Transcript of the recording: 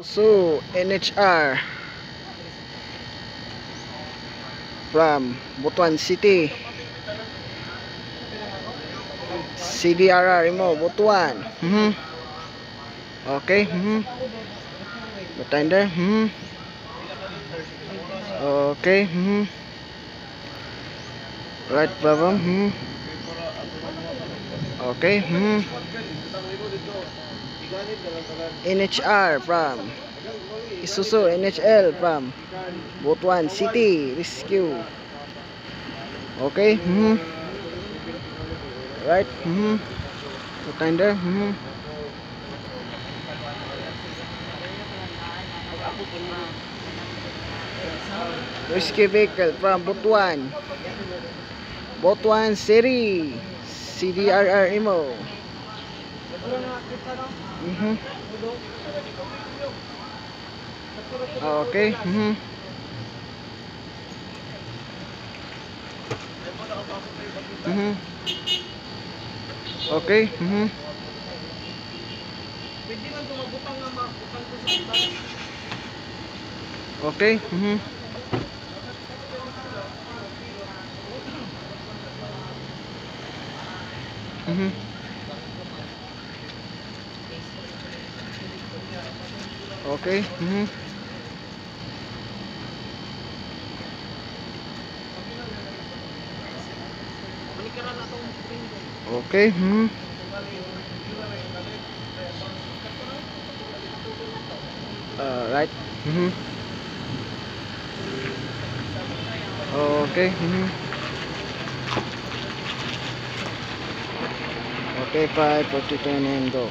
So NHR from Butuan City, CDRR mo Butuan. Okay. Batender. Okay. Right problem. Okay. NHR from Isuzu NHL from Butuan City Rescue. Okay. Right. Batender. Rescue vehicle from Butuan City, CDRR mo. Okay. Okay. Okay. Okay. Okay. Right. Okay. Okay, 5:42 and go.